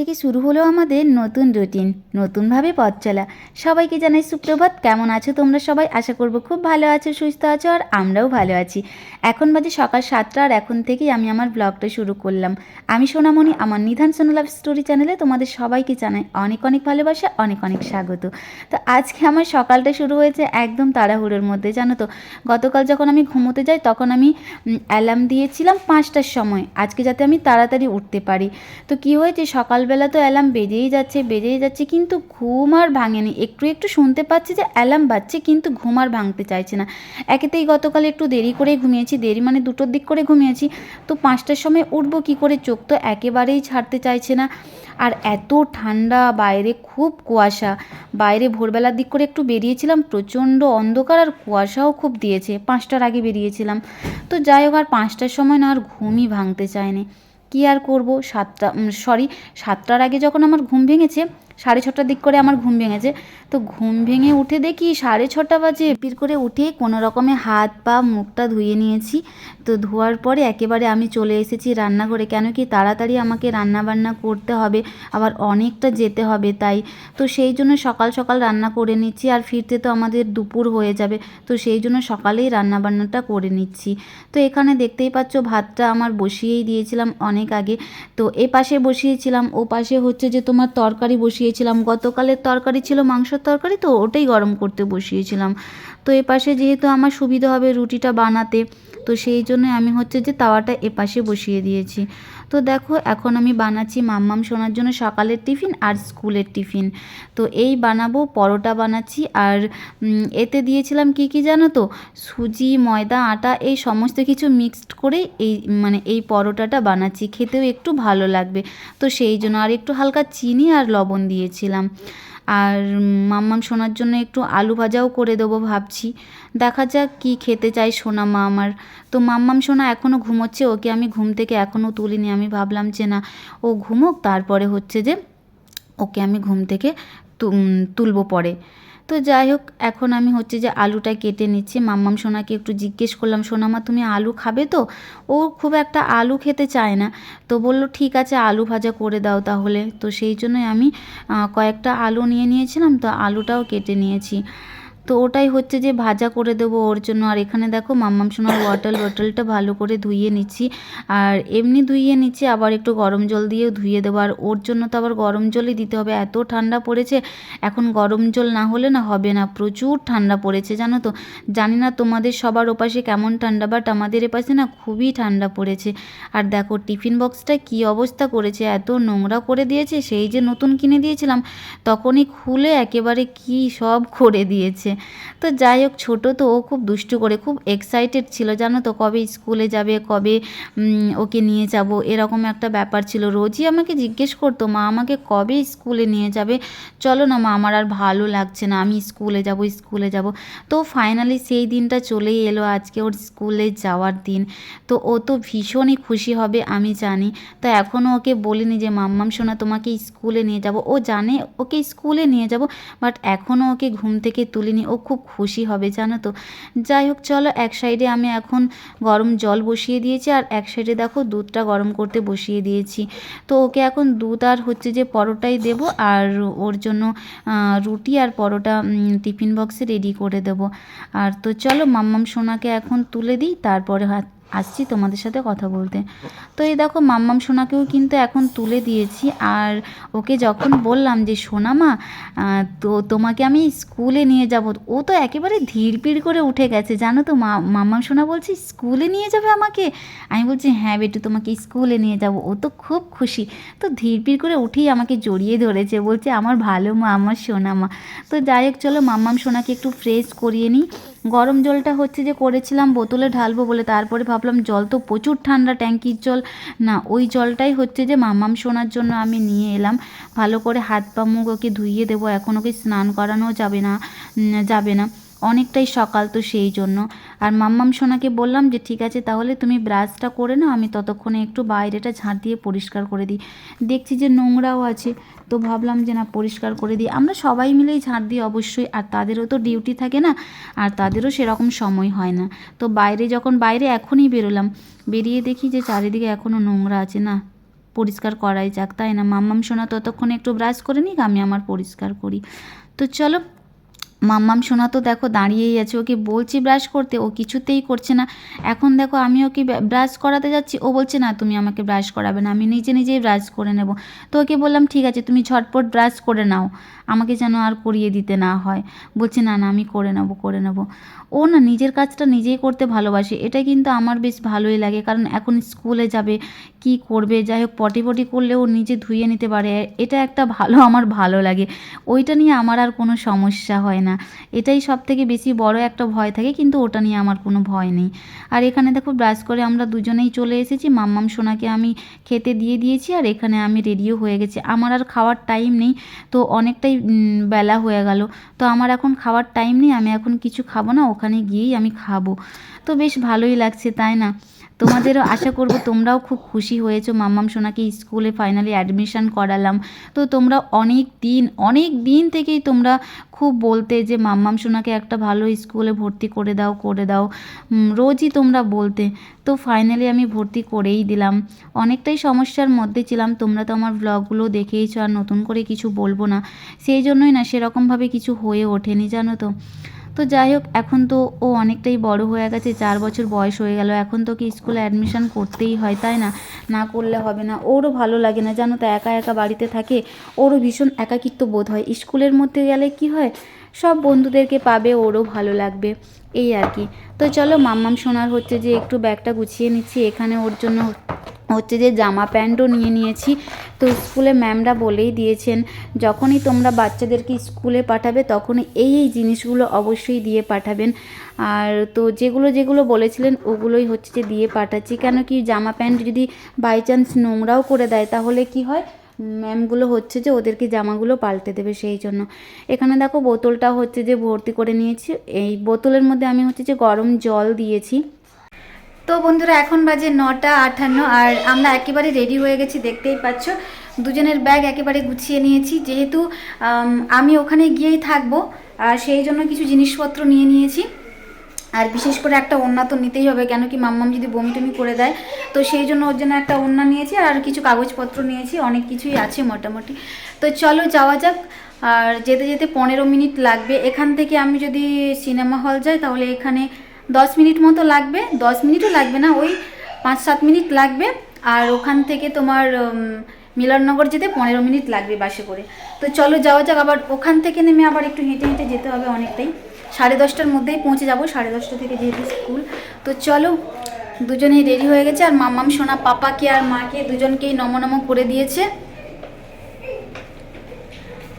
থেকে শুরু হলো আমাদের নতুন রুটিন, নতুনভাবে পথ চলা। সবাইকে জানাই সুপ্রভাত। কেমন আছো তোমরা সবাই? আশা করবো খুব ভালো আছো, সুস্থ আছো, আর আমরাও ভালো আছি। এখন বাজে সকাল 7টা, আর এখন থেকেই আমি আমার ব্লগটা শুরু করলাম। আমি সোনামণি, আমার নিধান সোনা লাভ স্টোরি চ্যানেলে তোমাদের সবাইকে জানাই অনেক অনেক ভালোবাসা, অনেক অনেক স্বাগত। তো আজকে আমার সকালটা শুরু হয়েছে একদম তাড়াহুড়োর মধ্যে, জানো তো। গতকাল যখন আমি ঘুমোতে যাই তখন আমি অ্যালার্ম দিয়েছিলাম 5টার সময়, আজকে যাতে আমি তাড়াতাড়ি উঠতে পারি। তো কী হয়েছে, সকালবেলা তো অ্যালার্ম বেজেই যাচ্ছে, কিন্তু ঘুম আর ভাঙেনি। একটু একটু শুনতে পাচ্ছি যে অ্যালার্ম বাজছে, কিন্তু ঘুম আর ভাঙতে চাইছে না। একেতেই গতকাল একটু দেরি করে ঘুমিয়েছি, দেরি মানে 2টোর দিক করে ঘুমিয়েছি। তো 5টার সময় উঠবো কী করে, চোখ তো একেবারেই ছাড়তে চাইছে না। আর এত ঠান্ডা, বাইরে খুব কুয়াশা। বাইরে ভোরবেলার দিক করে একটু বেরিয়েছিলাম, প্রচণ্ড অন্ধকার আর কুয়াশাও খুব দিয়েছে। 5টার আগে বেরিয়েছিলাম। তো যাই হোক, আর 5টার সময় না আর ঘুমই ভাঙতে চায়নি। কী আর করবো, 7টার আগে যখন আমার ঘুম ভেঙেছে, 6:30টার দিক করে আমার ঘুম ভেঙেছে। তো ঘুম ভেঙে উঠে দেখি 6:30 বাজে। পির করে উঠে কোনো রকমে হাত পা মুখটা ধুয়ে নিয়েছি। তো ধোয়ার পরে একেবারে আমি চলে এসেছি রান্নাঘরে, কেন কি তাড়াতাড়ি আমাকে রান্না বান্না করতে হবে, আবার অনেকটা যেতে হবে তাই। তো সেই জন্য সকাল সকাল রান্না করে নিচ্ছি, আর ফিরতে তো আমাদের দুপুর হয়ে যাবে। তো সেই জন্য সকালেই রান্না বান্নাটা করে নিচ্ছি। তো এখানে দেখতেই পাচ্ছ ভাতটা আমার বসিয়েই দিয়েছিলাম অনেক আগে। তো এ পাশে বসিয়েছিলাম, ও পাশে হচ্ছে যে তোমার তরকারি বসিয়েছিলাম। গতকালের তরকারি ছিল মাংসের তরকারি, তো ওটাই গরম করতে বসিয়েছিলাম। তো এ পাশে যেহেতু আমার সুবিধা হবে রুটিটা বানাতে, তো সেই জন্য আমি হচ্ছে যে তাওয়াটা এপাশে বসিয়ে দিয়েছি। তো দেখো, এখন আমি বানাচ্ছি মাম্মাম সোনার জন্য সকালের টিফিন আর স্কুলের টিফিন। তো এই বানাবো, পরোটা বানাচ্ছি। আর এতে দিয়েছিলাম কি কি জানো তো, সুজি, ময়দা, আটা, এই সমস্ত কিছু মিক্সড করে এই পরোটাটা বানাচ্ছি। খেতেও একটু ভালো লাগবে, তো সেই জন্য আর একটু হালকা চিনি আর লবণ দিয়েছিলাম। আর মাম্মাম সোনার জন্য একটু আলু ভাজাও করে দেবো ভাবছি। দেখা যাক কি খেতে চাই সোনা মা আমার। তো মাম্মাম সোনা এখনও ঘুমোচ্ছে, ওকে আমি ঘুম থেকে এখনও তুলিনি। আমি ভাবলাম যে না, ও ঘুমোক, তারপরে হচ্ছে যে ওকে আমি ঘুম থেকে তুলবো পরে। তো যাই হোক, এখন আমি হচ্ছে যে আলুটা কেটে নিচ্ছি। মাম্মাম সোনাকে একটু জিজ্ঞেস করলাম, সোনামা তুমি আলু খাবে তো? ও খুব একটা আলু খেতে চায় না। তো বলল ঠিক আছে, আলু ভাজা করে দাও তাহলে। তো সেই জন্যই আমি কয়েকটা আলু নিয়ে নিয়েছিলাম, তো আলুটাও কেটে নিয়েছি। তো ওটাই হচ্ছে যে ভাজা করে দেবো ওর জন্য। আর এখানে দেখো মাম্মাম সোনার বটলটা ভালো করে ধুইয়ে নিচ্ছি। আর এমনি ধুইয়ে নিচ্ছি, আবার একটু গরম জল দিয়েও ধুয়ে দেবো। আর ওর জন্য তো আবার গরম জলই দিতে হবে, এত ঠান্ডা পড়েছে। এখন গরম জল না হলে না হবে না, প্রচুর ঠান্ডা পড়েছে জানো তো। জানি না তোমাদের সবার ওপাশে কেমন ঠান্ডা, বাট আমাদের এপাশে না খুবই ঠান্ডা পড়েছে। আর দেখো টিফিন বক্সটা কী অবস্থা করেছে, এত নোংরা করে দিয়েছে। সেই যে নতুন কিনে দিয়েছিলাম, তখনই খুলে একেবারে কী সব করে দিয়েছে। তো যাই হোক, ছোটো তো, ও খুব দুষ্টু করে, খুব এক্সাইটেড ছিল জানো তো, কবে স্কুলে যাবে, কবে ওকে নিয়ে যাব, এরকম একটা ব্যাপার ছিল। রোজই আমাকে জিজ্ঞেস করতো, মা আমাকে কবে স্কুলে নিয়ে যাবে, চলো না মা, আমার আর ভালো লাগছে না, আমি স্কুলে যাব। তো ফাইনালি সেই দিনটা চলেই এলো, আজকে ওর স্কুলে যাওয়ার দিন। তো ও তো ভীষণই খুশি হবে আমি জানি। তো এখনও ওকে বলিনি যে মাম্মাম সোনা তোমাকে স্কুলে নিয়ে যাব। ও জানে ওকে স্কুলে নিয়ে যাব, বাট এখনও ওকে ঘুম থেকে তুলিনি। ও খুব খুশি হবে জানো তো। যাই হোক, চলো, এক সাইডে আমি এখন গরম জল বসিয়ে দিয়েছি, আর এক সাইডে দেখো দুধটা গরম করতে বসিয়ে দিয়েছি। তো ওকে এখন দুধ আর হচ্ছে যে পরোটাই দেব, আর ওর জন্য রুটি আর পরোটা টিফিন বক্সে রেডি করে দেব। আর তো চলো, মাম্মাম সোনাকে এখন তুলে দিই, তারপরে আসছি তোমাদের সাথে কথা বলতে। তো এই দেখো, মাম্মাম সোনাকেও কিন্তু এখন তুলে দিয়েছি। আর ওকে যখন বললাম যে সোনা মা, তো তোমাকে আমি স্কুলে নিয়ে যাব, ও তো একেবারে ধীরপিড় করে উঠে গেছে জানো তো। মাম্মাম সোনা বলছি স্কুলে নিয়ে যাবে আমাকে? আমি বলছি হ্যাঁ বেটু, তোমাকে স্কুলে নিয়ে যাব। ও তো খুব খুশি। তো ধীরপিড় করে উঠেই আমাকে জড়িয়ে ধরেছে, বলছে আমার ভালো মা, আমার সোনা মা। তো যাই হোক, চলো মাম্মাম সোনাকে একটু ফ্রেশ করিয়ে নিই। গরম জলটা হচ্ছে যে করেছিলাম বোতলে ঢালবো বলে, তারপরে ভাবলাম জল তো প্রচুর ঠান্ডা, ট্যাঙ্কির জল না, ওই জলটাই হচ্ছে যে মাম্মাম সোনার জন্য আমি নিয়ে এলাম। ভালো করে হাত পা মুখ ওকে ধুইয়ে দেবো, এখন ওকে স্নান করানো যাবে না, অনেকটাই সকাল, তো সেই জন্য। আর মাম্মাম সোনাকে বললাম যে ঠিক আছে তাহলে তুমি ব্রাশটা করে নাও, আমি ততক্ষণে একটু বাইরেটা ঝাঁট দিয়ে পরিষ্কার করে দিই। দেখছি যে নোংরাও আছে, তো ভাবলাম যে না, পরিষ্কার করে দিই। আমরা সবাই মিলেই ঝাঁট দিই অবশ্যই, আর তাদেরও তো ডিউটি থাকে না, আর তাদেরও সেরকম সময় হয় না। তো বাইরে এখনই বেরোলাম, বেরিয়ে দেখি যে চারিদিকে এখনও নোংরা আছে। না, পরিষ্কার করাই যাক, তাই না? মাম্মাম সোনা ততক্ষণ একটু ব্রাশ করে নিক, আমি আমার পরিষ্কার করি। তো চলো, মাম্মাম সোনা তো দেখো দাঁড়িয়েই আছে, ওকে বলছি ব্রাশ করতে, ও কিছুতেই করছে না। এখন দেখো আমি ওকে ব্রাশ করাতে যাচ্ছি, ও বলছে না তুমি আমাকে ব্রাশ করাবে না, আমি নিজে নিজেই ব্রাশ করে নেব। তো ওকে বললাম ঠিক আছে তুমি ঝটপট ব্রাশ করে নাও, আমাকে যেন আর করিয়ে দিতে না হয়। বলছে না না আমি করে নেব করে নেব। ও না নিজের কাজটা নিজেই করতে ভালোবাসে, এটা কিন্তু আমার বেশ ভালোই লাগে, কারণ এখন স্কুলে যাবে, কি করবে, যাই হোক পটি পটি করলে ও নিজে ধুয়ে নিতে পারে, এটা একটা ভালো, আমার ভালো লাগে। ওইটা নিয়ে আমার আর কোনো সমস্যা হয় না, এটাই সব থেকে বেশি বড় একটা ভয় থাকে, কিন্তু ওটা নিয়ে আমার কোনো ভয় নেই। আর এখানে দেখো ব্রাশ করে আমরা দুজনেই চলে এসেছি, মাম্মাম সোনাকে আমি খেতে দিয়ে দিয়েছি, আর এখানে আমি রেডিও হয়ে গেছি। আমার আর খাওয়ার টাইম নেই, তো অনেকটাই বেলা হয়ে গেল, তো আমার এখন খাওয়ার টাইম নেই, আমি এখন কিছু খাবো না, ওখানে গিয়েই আমি খাবো। তো বেশ ভালোই লাগছে, তাই না? তোমাদেরও আশা করব তোমরাও খুব খুশি হয়েছো, মাম্মাম সোনাকে স্কুলে ফাইনালি অ্যাডমিশন করালাম। তো তোমরা অনেক দিন থেকেই তোমরা খুব বলতে যে মাম্মাম সোনাকে একটা ভালো স্কুলে ভর্তি করে দাও করে দাও, রোজই তোমরা বলতে। তো ফাইনালি আমি ভর্তি করেই দিলাম। অনেকটাই সমস্যার মধ্যে ছিলাম, তোমরা তো আমার ব্লগগুলো দেখেইছো, আর নতুন করে কিছু বলবো না, সেই জন্যই না সেরকমভাবে কিছু হয়ে ওঠেনি, জানো তো। তো যাই হোক, এখন তো ও অনেকটাই বড় হয়ে গেছে, 4 বছর বয়স হয়ে গেল, এখন তোকে স্কুলে অ্যাডমিশন করতেই হয়, তাই না? না করলে হবে না। ওরও ভালো লাগে না, জানো তো, একা একা বাড়িতে থাকে, ওরও ভীষণ একাকিত্ব বোধ হয়। স্কুলের মধ্যে গেলে কি হয়, সব বন্ধুদেরকে পাবে, ওরও ভালো লাগবে, এই আর কি। তো চলো, মাম্মাম সোনার হচ্ছে যে একটু ব্যাগটা গুছিয়ে নিচ্ছি, এখানে ওর জন্য হচ্ছে যে জামা প্যান্টও নিয়ে নিয়েছি। তো স্কুলে ম্যামরা বলেই দিয়েছেন যখনই তোমরা বাচ্চাদেরকে স্কুলে পাঠাবে তখনই এই জিনিসগুলো অবশ্যই দিয়ে পাঠাবেন। আর তো যেগুলো যেগুলো বলেছিলেন ওগুলোই হচ্ছে যে দিয়ে পাঠাচ্ছি, কেন কি জামা প্যান্ট যদি বাই চান্স নোংরাও করে দেয় তাহলে কি হয়, ম্যামগুলো হচ্ছে যে ওদেরকে জামাগুলো পাল্টে দেবে, সেই জন্য। এখানে দেখো বোতলটা হচ্ছে যে ভর্তি করে নিয়েছি, এই বোতলের মধ্যে আমি হচ্ছে যে গরম জল দিয়েছি। তো বন্ধুরা এখন বাজে 9:58, আর আমরা একেবারে রেডি হয়ে গেছি, দেখতেই পাচ্ছ। দুজনের ব্যাগ একেবারে গুছিয়ে নিয়েছি, যেহেতু আমি ওখানে গিয়েই থাকবো, আর সেই জন্য কিছু জিনিসপত্র নিয়ে নিয়েছি। আর বিশেষ করে একটা ওড়না তো নিতেই হবে, কেন কি মাম্মাম যদি বমি টমি করে দেয়, তো সেই জন্য ওর জন্য একটা ওড়না নিয়েছি, আর কিছু কাগজপত্র নিয়েছি, অনেক কিছুই আছে মোটামুটি। তো চলো যাওয়া যাক। আর যেতে যেতে 15 মিনিট লাগবে, এখান থেকে আমি যদি সিনেমা হল যাই তাহলে এখানে 10 মিনিট মতো লাগবে, 10 মিনিটও লাগবে না, ওই 5-7 মিনিট লাগবে। আর ওখান থেকে তোমার মিলননগর যেতে 15 মিনিট লাগবে বাসে করে। তো চলো যাওয়া যাক। আবার ওখান থেকে নেমে আবার একটু হেঁটে হেঁটে যেতে হবে অনেকটাই, 10:30টার মধ্যেই পৌঁছে যাবো, 10:30টা থেকে যেহেতু স্কুল। তো চলো, দুজনেই রেডি হয়ে গেছে, আর মাম্মাম সোনা পাপাকে আর মাকে দুজনকেই নম করে দিয়েছে।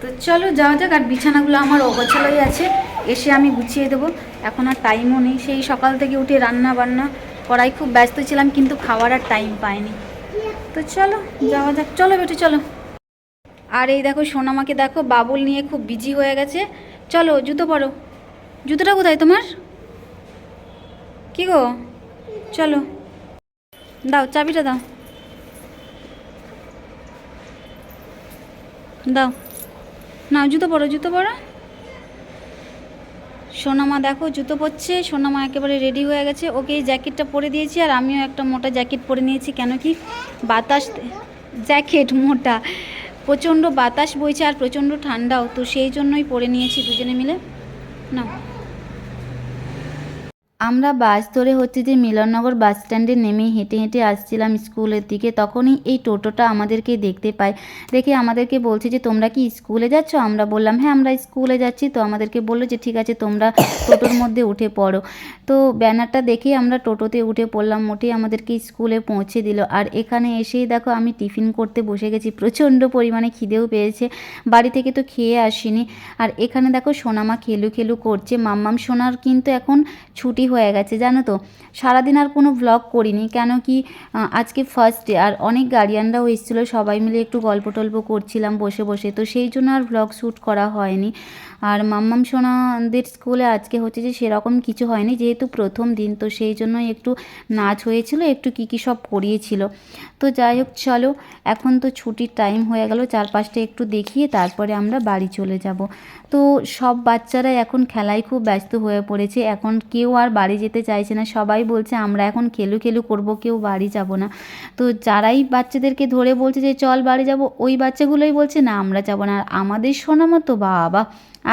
তো চলো যাওয়া যাক। আর বিছানাগুলো আমার অগোছালোই আছে, এসে আমি গুছিয়ে দেবো, এখন আর টাইমও নেই, সেই সকাল থেকে উঠে রান্না বান্না করাই খুব ব্যস্ত ছিলাম, কিন্তু খাওয়ার আর টাইম পাইনি। তো চলো যাওয়া যাক, চলো বেটু চলো। আর এই দেখো সোনামাকে দেখো বাবুল নিয়ে খুব বিজি হয়ে গেছে। চলো জুতো পরো, জুতোটা কোথায় তোমার, কি গো, চলো দাও চাবিটা দাও, দাও নাও, জুতো পরো জুতো পরো। সোনামা দেখো জুতো পরছে, সোনামা একেবারে রেডি হয়ে গেছে, ওকে এই জ্যাকেটটা পরে দিয়েছি, আর আমিও একটা মোটা জ্যাকেট পরে নিয়েছি, কেন কি বাতাস, জ্যাকেট মোটা, প্রচণ্ড বাতাস বইছে আর প্রচণ্ড ঠান্ডাও, তো সেই জন্যই পরে নিয়েছি দুজনে মিলে। না, আমরা বাস ধরে হচ্ছে যে মিলননগর বাস স্ট্যান্ডে নেমে হেঁটে হেঁটে আসছিলাম স্কুলের দিকে, তখনই এই টোটোটা আমাদেরকে দেখতে পায়, দেখে আমাদেরকে বলছে যে তোমরা কি স্কুলে যাচ্ছ? আমরা বললাম হ্যাঁ আমরা স্কুলে যাচ্ছি। তো আমাদেরকে বললো যে ঠিক আছে তোমরা টোটোর মধ্যে উঠে পড়ো। তো ব্যানারটা দেখেই আমরা টোটোতে উঠে পড়লাম, মোটেই আমাদেরকে স্কুলে পৌঁছে দিল। আর এখানে এসেই দেখো আমি টিফিন করতে বসে গেছি, প্রচণ্ড পরিমাণে খিদেও পেয়েছে, বাড়ি থেকে তো খেয়ে আসিনি। আর এখানে দেখো সোনামা খেলু খেলু করছে, মাম্মাম সোনার কিন্তু এখন ছুটি হয়ে গেছে, জানো তো। সারাদিন আর কোনো ভ্লগ করিনি, কেন কি আজকে ফার্স্ট ডে, আর অনেক গার্ডিয়ানরাও এসেছিলো, সবাই মিলে একটু গল্প টল্প করছিলাম বসে বসে, তো সেই জন্য আর ভ্লগ শ্যুট করা হয়নি। আর মাম্মাম সোনাদের স্কুলে আজকে হচ্ছে যে সেরকম কিছু হয়নি, যেহেতু প্রথম দিন, তো সেই জন্যই একটু নাচ হয়েছিল, একটু কী সব পড়িয়েছিল। তো যাই হোক চলো, এখন তো ছুটির টাইম হয়ে গেল, চারপাশটা একটু দেখিয়ে তারপরে আমরা বাড়ি চলে যাব। তো সব বাচ্চারা এখন খেলায় খুব ব্যস্ত হয়ে পড়েছে, এখন কেউ আর বাড়ি যেতে চাইছে না, সবাই বলছে আমরা এখন খেলু করব, কেউ বাড়ি যাব না। তো যারাই বাচ্চাদেরকে ধরে বলছে যে চল বাড়ি যাব, ওই বাচ্চাগুলোই বলছে না আমরা যাব না। আর আমাদের সোনামা তো বাবা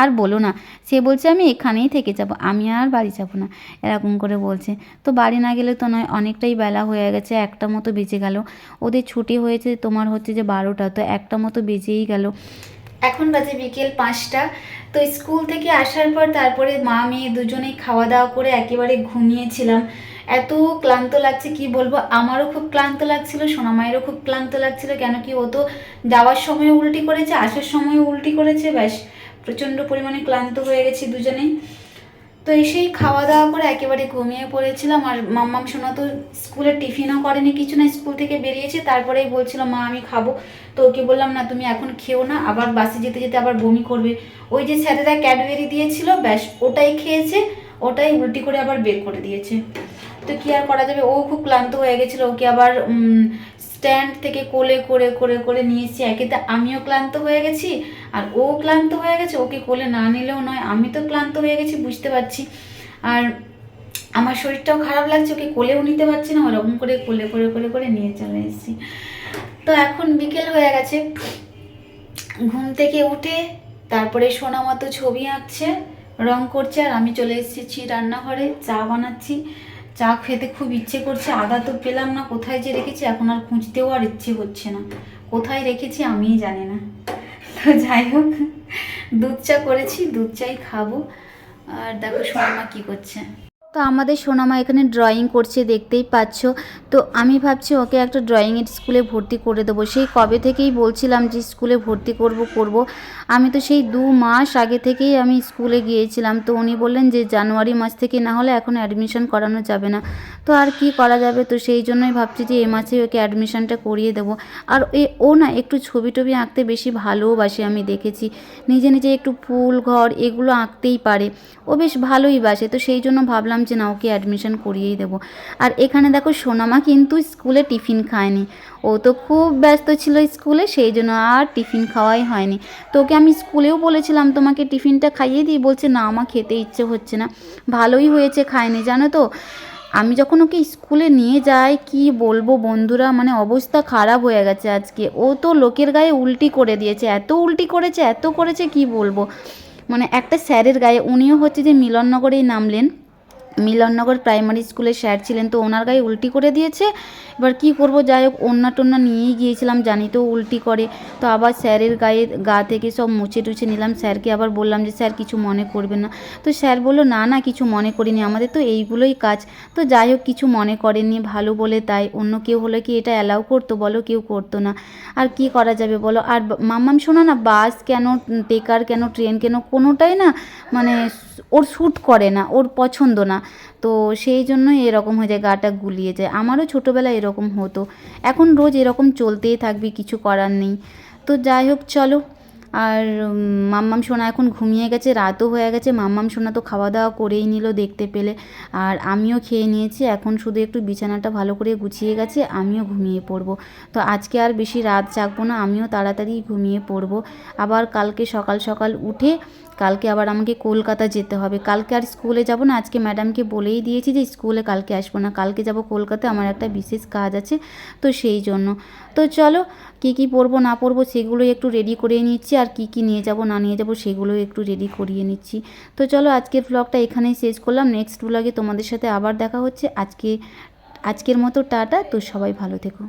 আর বলো না, সে বলছে আমি এখানেই থেকে যাব, আমি আর বাড়ি যাব না, এরকম করে বলছে। তো বাড়ি না গেলে তো নয়, অনেকটাই বেলা হয়ে গেছে, 1টা মতো বেজে গেল। ওদের ছুটি হয়েছে তোমার হচ্ছে যে 12টা, তো 1টা মতো বেজেই গেল। এখন বাজে বিকেল 5টা। তো স্কুল থেকে আসার পর তারপরে মা মেয়ে দুজনেই খাওয়া দাওয়া করে একেবারে ঘুমিয়েছিলাম। এত ক্লান্ত লাগছে কি বলবো, আমারও খুব ক্লান্ত লাগছিল, সোনামায়েরও খুব ক্লান্ত লাগছিল, কেন কি ও তো যাওয়ার সময় উল্টি করেছে, আসার সময় উল্টি করেছে, ব্যাস প্রচণ্ড পরিমাণে ক্লান্ত হয়ে গেছি দুজনেই। তো এসেই খাওয়া দাওয়া করে একেবারে ঘুমিয়ে পড়েছিলাম। আর মাম্মাম সোনা তো স্কুলে টিফিনও করেনি কিছু না, স্কুল থেকে বেরিয়েছে, তারপরেই বলছিল মা আমি খাবো। তো ওকে বললাম না তুমি এখন খেও না, আবার বাসে যেতে যেতে আবার বমি করবে। ওই যে স্যারেরা ক্যাডবেরি দিয়েছিল, ব্যাস ওটাই খেয়েছে, ওটাই উল্টি করে আবার বের করে দিয়েছে। তো কি আর করা যাবে, ও খুব ক্লান্ত হয়ে গেছিলো, ওকে আবার স্ট্যান্ড থেকে কোলে করে করে করে নিয়েছি। একেতে আমিও ক্লান্ত হয়ে গেছি আর ও ক্লান্ত হয়ে গেছে, ওকে কোলে না নিলেও নয়, আমি তো ক্লান্ত হয়ে গেছি বুঝতে পারছি। আর আমার শরীরটাও খারাপ লাগছে, ওকে কোলেও নিতে পারছি না, ওরকম করে কোলে করে করে করে নিয়ে চলে এসেছি। তো এখন বিকেল হয়ে গেছে, ঘুম থেকে উঠে তারপরে সোনামা তো ছবি আঁকছে, রং করছে, আর আমি চলে এসেছি রান্নাঘরে, চা বানাচ্ছি। চা খেতে খুব ইচ্ছে করছে, আদা তো পেলাম না, কোথায় যে রেখেছি এখন আর খুঁজতেও আর ইচ্ছে হচ্ছে না, কোথায় রেখেছি আমিই জানি না। তো যাই হোক, দুধ চা করেছি, দুধ চাই খাবো। আর দেখো সোনামা কি করছে। তো আমাদের সোনামা এখানে ড্রয়িং করছে, দেখতেই পাচ্ছ। তো আমি ভাবছি ওকে একটা ড্রয়িংয়ের স্কুলে ভর্তি করে দেবো, সেই কবে থেকেই বলছিলাম যে স্কুলে ভর্তি করব। আমি তো সেই 2 মাস আগে থেকেই আমি স্কুলে গিয়েছিলাম, তো উনি বললেন যে জানুয়ারি মাস থেকে না হলে এখন অ্যাডমিশন করানো যাবে না। তো আর কি করা যাবে, তো সেই জন্যই ভাবছি যে এ মাসেই ওকে অ্যাডমিশনটা করিয়ে দেবো। আর ও না একটু ছবি টবি আঁকতে বেশি ভালোবাসে, আমি দেখেছি নিজে নিজে একটু ফুল ঘর এগুলো আঁকতেই পারে, ও বেশ ভালোই বাসে। তো সেই জন্য ভাবলাম যে না ওকে অ্যাডমিশন করিয়েই দেবো। আর এখানে দেখো সোনামা কিন্তু স্কুলে টিফিন খায়নি, ও তো খুব ব্যস্ত ছিল স্কুলে, সেই জন্য আর টিফিন খাওয়াই হয়নি। তো ওকে আমি স্কুলেও বলেছিলাম তোমাকে টিফিনটা খাইয়ে দিই, বলছে না আমার খেতে ইচ্ছে হচ্ছে না। ভালোই হয়েছে খায়নি, জানো তো। আমি যখন ওকে স্কুলে নিয়ে যাই কি বলবো বন্ধুরা, মানে অবস্থা খারাপ হয়ে গেছে আজকে। ও তো লোকের গায়ে উল্টি করে দিয়েছে, এত উল্টি করেছে, এত করেছে কি বলবো। মানে একটা স্যারের গায়ে, উনিও হচ্ছে যে মিলননগরেই নামলেন, মিলননগর প্রাইমারি স্কুলের স্যার ছিলেন, তো ওনার গায়ে উল্টি করে দিয়েছে। এবার কি করব, যাই হোক ওন্না টোন্না নিয়েই গিয়েছিলাম, জানি তো উল্টি করে। তো আবার স্যারের গা থেকে সব মুছে টুছে নিলাম, স্যারকে আবার বললাম যে স্যার কিছু মনে করবেন না। তো স্যার বললো না না কিছু মনে করিনি, আমাদের তো এইগুলোই কাজ। তো যাই হোক কিছু মনে করেননি, ভালো বলে তাই। অন্য কেউ হলে কি এটা অ্যালাউ করতো বলো, কেউ করতো না। আর কি করা যাবে বলো। আর মাম্মাম শোনা না, বাস কেন টেকার কেন ট্রেন কেন কোনোটাই না মানে ওর শ্যুট করে না, ওর পছন্দ না। তো সেই জন্যই এরকম হয়ে যায়, গাটা গুলিয়ে যায়। আমারও ছোটোবেলায় এরকম হতো, এখন রোজ এরকম চলতেই থাকবি, কিছু করার নেই। তো যাই হোক চলো। আর মাম্মাম সোনা এখন ঘুমিয়ে গেছে, রাতও হয়ে গেছে, মাম্মাম সোনা তো খাওয়া দাওয়া করেই নিল দেখতে পেলে। আর আমিও খেয়ে নিয়েছি, এখন শুধু একটু বিছানাটা ভালো করে গুছিয়ে গেছে, আমিও ঘুমিয়ে পড়বো। তো আজকে আর বেশি রাত জাগবো না, আমিও তাড়াতাড়ি ঘুমিয়ে পড়বো। আবার কালকে সকাল সকাল উঠে কালকে আবার আমাকে কলকাতা যেতে হবে। কালকে আর স্কুলে যাব না, আজকে ম্যাডামকে বলেই দিয়েছি যে স্কুলে কালকে আসবো না, কালকে যাব কলকাতা, আমার একটা বিশেষ কাজ আছে, তো সেই জন্য। তো চলো কী কী পরবো না পরবো সেগুলো একটু রেডি করে নিচ্ছি, আর কি কি নিয়ে যাব না নিয়ে যাব সেগুলো একটু রেডি করিয়ে নিচ্ছি। তো চলো আজকের ব্লগটা এখানেই শেষ করলাম, নেক্সট ব্লগে তোমাদের সাথে আবার দেখা হচ্ছে। আজকের মতো টাটা, তো সবাই ভালো থেকো।